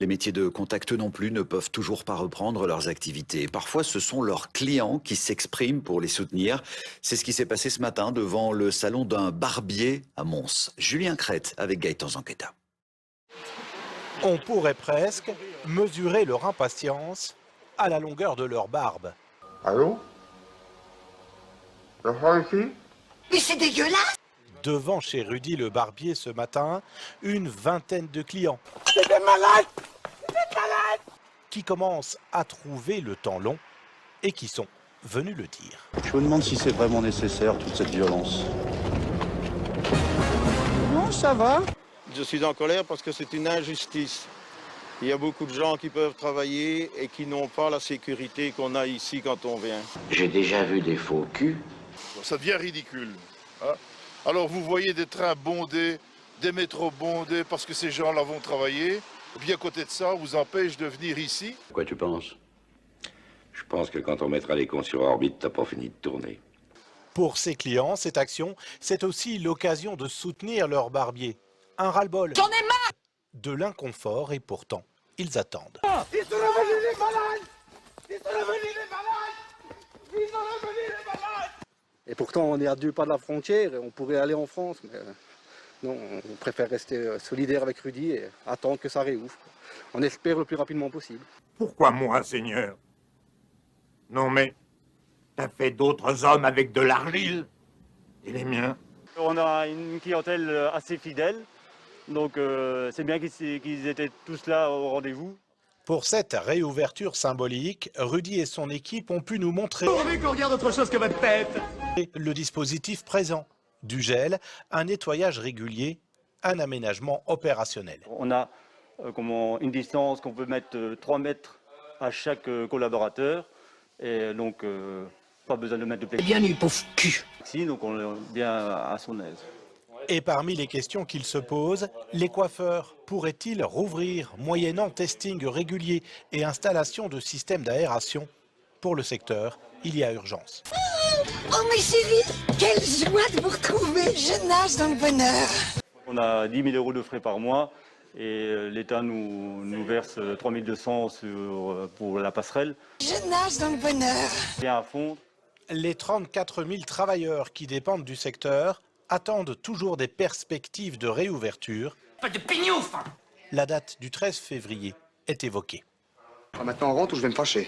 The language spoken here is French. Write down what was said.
Les métiers de contact non plus ne peuvent toujours pas reprendre leurs activités. Parfois, ce sont leurs clients qui s'expriment pour les soutenir. C'est ce qui s'est passé ce matin devant le salon d'un barbier à Mons. Julien Crête avec Gaëtan Zanqueta. On pourrait presque mesurer leur impatience à la longueur de leur barbe. Allô? L'enfant ici? Mais c'est dégueulasse! Devant chez Rudy le barbier ce matin, une vingtaine de clients C'est des malades! C'est des malades! qui commencent à trouver le temps long et qui sont venus le dire. Je me demande si c'est vraiment nécessaire, toute cette violence. Non, ça va. Je suis en colère parce que c'est une injustice. Il y a beaucoup de gens qui peuvent travailler et qui n'ont pas la sécurité qu'on a ici quand on vient. J'ai déjà vu des faux culs. Ça devient ridicule. Hein? Alors vous voyez des trains bondés, des métros bondés parce que ces gens-là vont travailler. Et puis à côté de ça, on vous empêche de venir ici. Quoi tu penses? Je pense que quand on mettra les cons sur orbite, t'as pas fini de tourner. Pour ces clients, cette action, c'est aussi l'occasion de soutenir leur barbier. Un ras-le-bol. J'en ai marre! De l'inconfort et pourtant, ils attendent. Ils sont revenus les malades! Ils sont revenus les malades! Ils sont revenus les malades! Et pourtant, on est à 2 pas de la frontière et on pourrait aller en France. Mais non, on préfère rester solidaire avec Rudy et attendre que ça réouvre. On espère le plus rapidement possible. Pourquoi moi, Seigneur? Non mais, t'as fait d'autres hommes avec de l'argile? Et les miens? On a une clientèle assez fidèle, donc c'est bien qu'ils étaient tous là au rendez-vous. Pour cette réouverture symbolique, Rudy et son équipe ont pu nous montrer qu'on regarde autre chose que votre tête! le dispositif présent. Du gel, un nettoyage régulier, un aménagement opérationnel. On a une distance qu'on peut mettre 3 mètres à chaque collaborateur, et donc pas besoin de mettre de plexi. Bienvenue, pauvre cul! Donc on est bien à son aise. Et parmi les questions qu'ils se posent, les coiffeurs pourraient-ils rouvrir moyennant testing régulier et installation de systèmes d'aération? Pour le secteur, il y a urgence. Oh mes chéris, quelle joie de vous retrouver! Je nage dans le bonheur! On a 10 000 € de frais par mois et l'État nous verse 3 200 pour la passerelle. Je nage dans le bonheur! Bien à fond. Les 34 000 travailleurs qui dépendent du secteur attendent toujours des perspectives de réouverture. Pas de pignouf! La date du 13 février est évoquée. Maintenant, on rentre ou je vais me fâcher.